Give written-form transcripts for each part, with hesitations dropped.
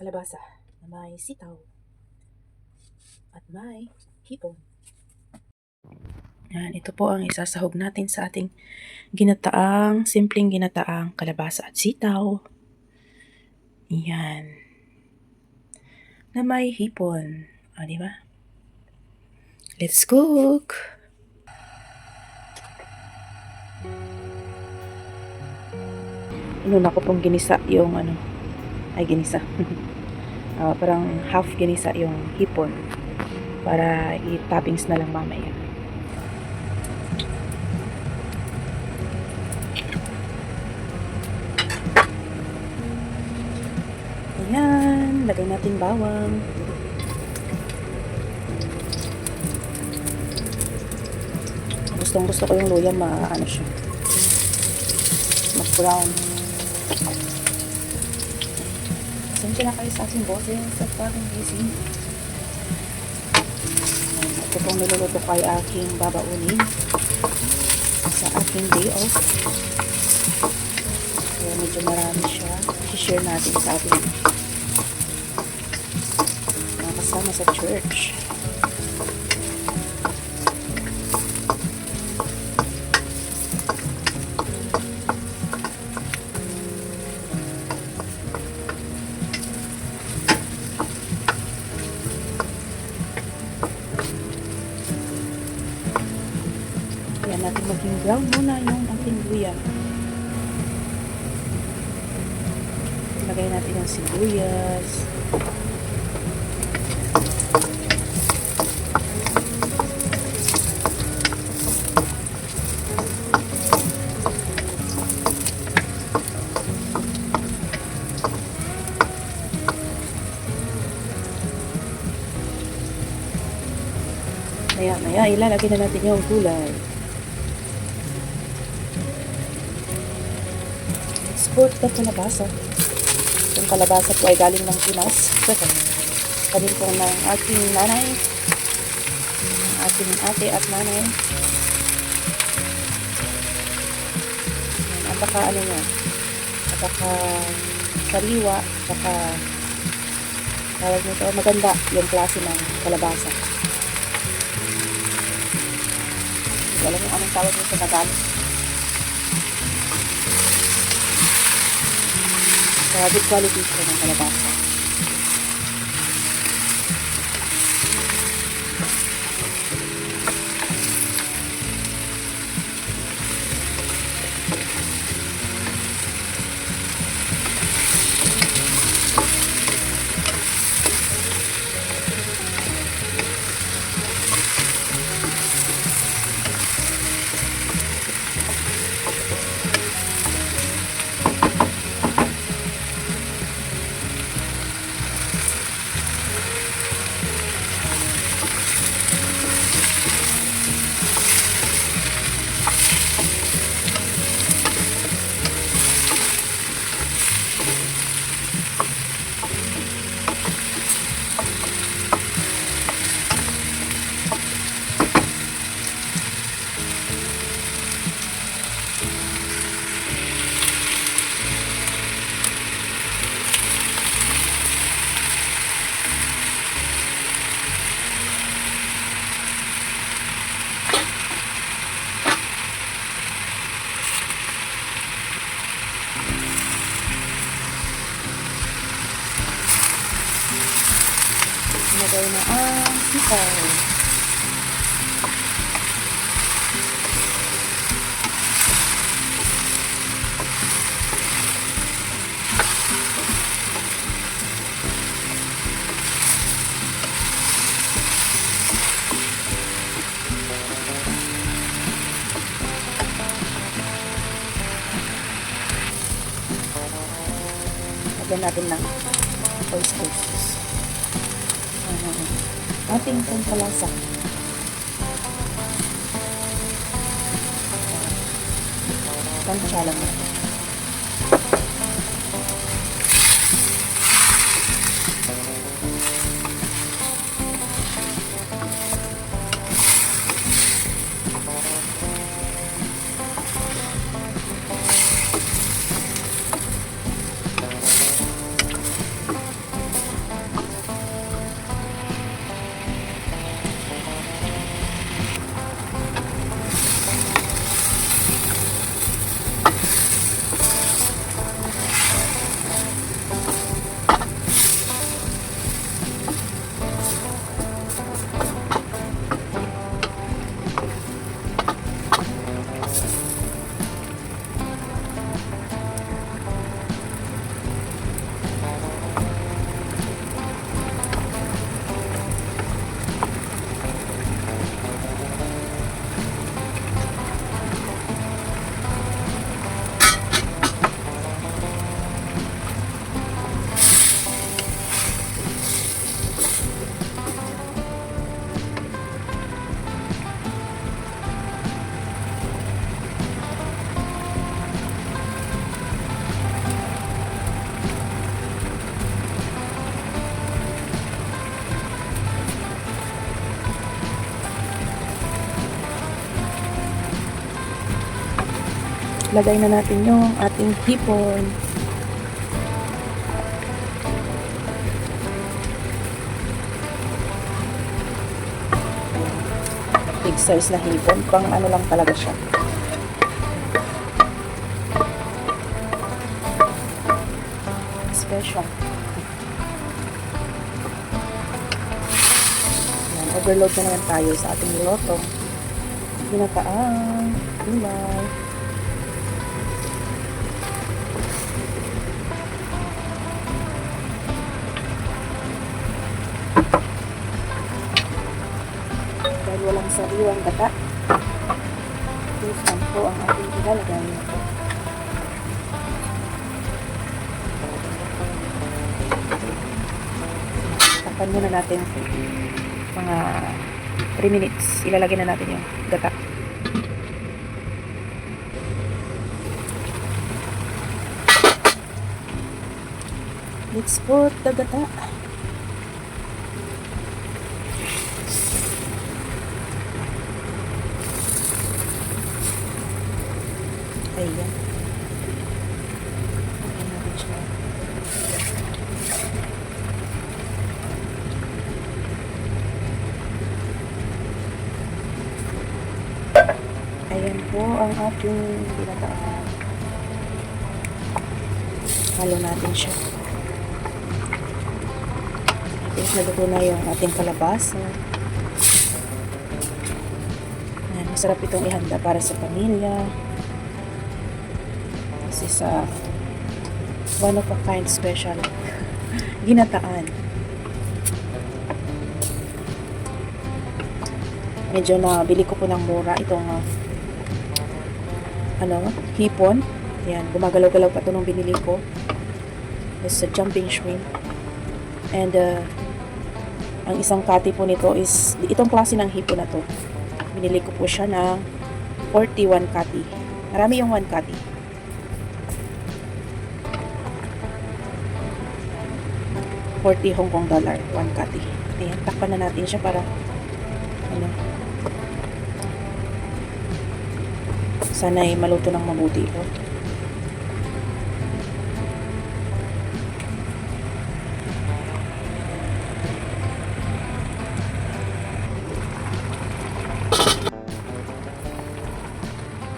kalabasa na may sitaw at may hipon. Yan, ito po ang isasahog natin sa ating simpleng ginataang kalabasa at sitaw. Yan. Na may hipon. O, di ba? Let's cook! Inuna ko pong ginisa yung ginisa. Parang half ginisa yung hipon para i-toppings na lang mamaya. Ayan, lagay natin bawang. Gusto ko yung luya siya, mag-brown. Pasensya na kayo sa aking boses sa parang busy. Ito pong niluluto ko ay aking babaunin sa aking day off. Kaya medyo marami siya. I-share natin sa ating mga kasama sa church. Kaya natin maging brown muna yung ating luya. Lagay natin ang sibuyas. Maya ilalagay na natin yung gulay. Export na kalabasa. Yung kalabasa po ay galing ng Pinas. Galing po ng aking nanay, aking ate at nanay. Apaka sariwa, tawag nito, maganda yung klase ng kalabasa. Alam mo anong tawag nito sa Tagalog. Good quality siya ng kalabasa. Ilagay na ang sitaw. Lagyan natin ng oyster sauce. Ating pampalasa. Tansya lang natin. lagay na natin yung ating hipon. Big size na hipon, pang ano lang talaga siya. Special. Yan, overload na naman tayo sa ating niloto. Ginataang gulay. Dahil walang sariwang gata, isang po ang ating ilalagay. Tapan muna natin mga 3 minutes. Ilalagay na natin yung gata. Let's put the gata. Ayan. Ayan natin siya. Ayan po ang ating binataan. Halo natin siya. Naluto na yung ating kalabasa. Ayan, masarap itong ihanda para sa pamilya. Kasi sa one of a kind special ginataan. Medyo nabili ko po ng mura itong hipon. Ayan, gumagalaw-galaw pa ito nung binili ko. It's a jumping shrimp. And ang isang kati po nito is itong klase ng hipon na to. Binili ko po siya ng 41 kati. Marami yung 1 kati. $40 Hong Kong dollar 1 kati. Ayan, takpan na natin siya para sana'y maluto ng mabuti po.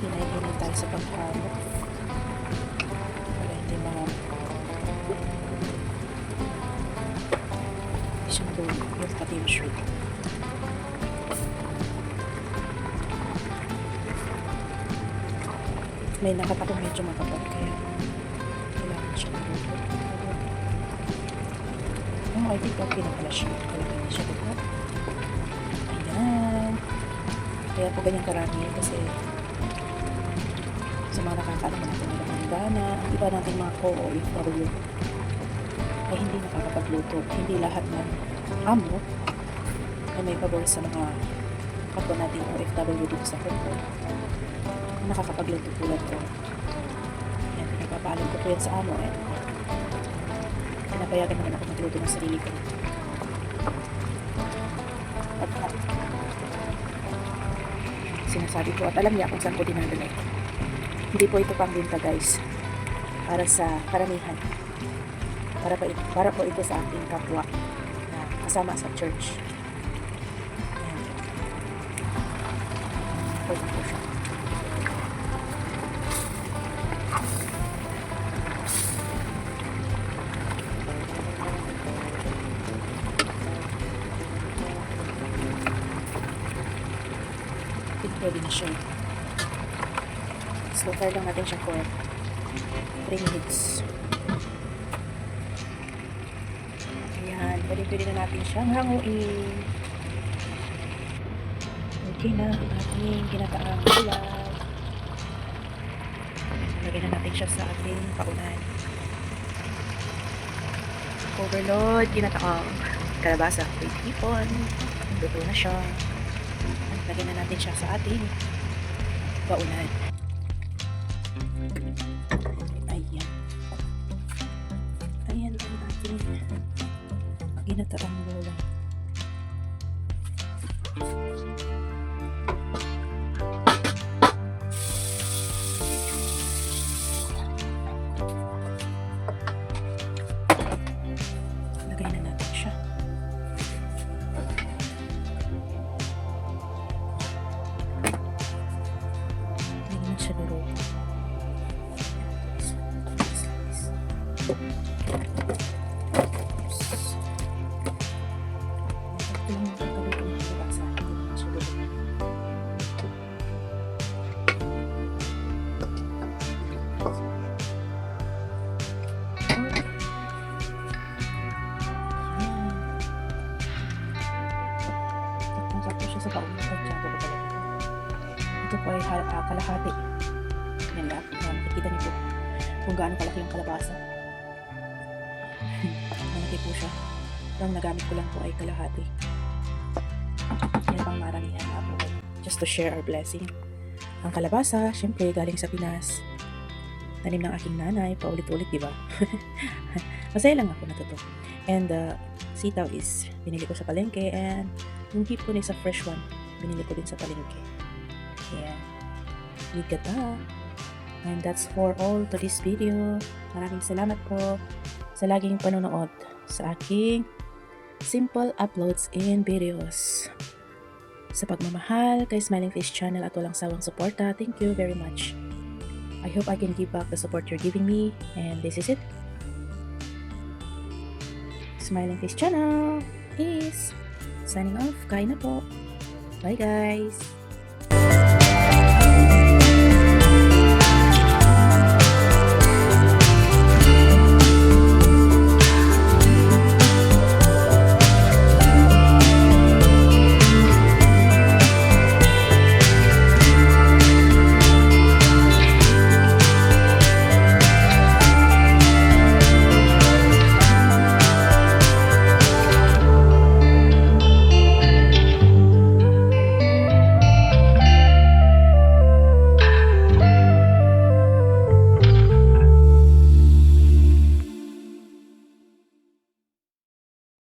Hinay-hinay tayo sa pagkano para hindi siyang doon yung katim shrimp. May nakatakong medyo makapal kaya kailangan siya maluto. I think okay na pala siya. Kaya hindi siya luto. Ayan. Kaya po ganyan karami kasi sa mga nakakaalam natin nila Mandana, ang iba natin mga co-OFW ay hindi nakakapagluto. Hindi lahat ng amo ay may pabor sa mga kapwa natin OFW dito sa Hong Kong. Nakakapagluto tulad ko. Yan, pinagpapaalam ko po yan sa amo. Pinapayagan naman ako magluto ng sarili ko. At sinasabi ko at alam niya kung saan ko dinadala ito. Hindi po ito pangbenta guys. Para sa karamihan. Para po ito sa ating kapwa na kasama sa church. Yan. Pwede po siya. Pwede na siya. Slow fire lang natin siya for 3 minutes. Ayan. Pwede na natin siyang hanguin. Okay na ang ating ginataang gulay. Lagyan na natin siya sa ating paunan. Overload. Ginataang kalabasa. Wait, hipon. Luto na siya. Lagyan na natin siya sa ating paunan. Ayan. Ayan ang ating ginataang gulay. siya sa baon. Pagtsago ko talaga. Ito po ay kalahati. Yan lang. Yan, makikita niyo po kung gaano kalaki yung kalabasa. Malaki po siya. Ang nagamit ko lang po ay kalahati. Yan pang maramihan na po. Just to share our blessing. Ang kalabasa, syempre, galing sa Pinas. Tanim ng aking nanay, paulit-ulit, di ba? Masaya lang ako na to. And sitaw is binili ko sa palengke, and yung hipon is a fresh one. Binili ko din sa palengke. Ayan. Ligata. And that's for all to this video. Maraming salamat po sa laging panonood sa aking simple uploads and videos. Sa pagmamahal kay Smiling Face Channel at walang sawang suporta, thank you very much. I hope I can give back the support you're giving me, and this is it. Smiling Face Channel is signing off. Kain na po. Bye guys!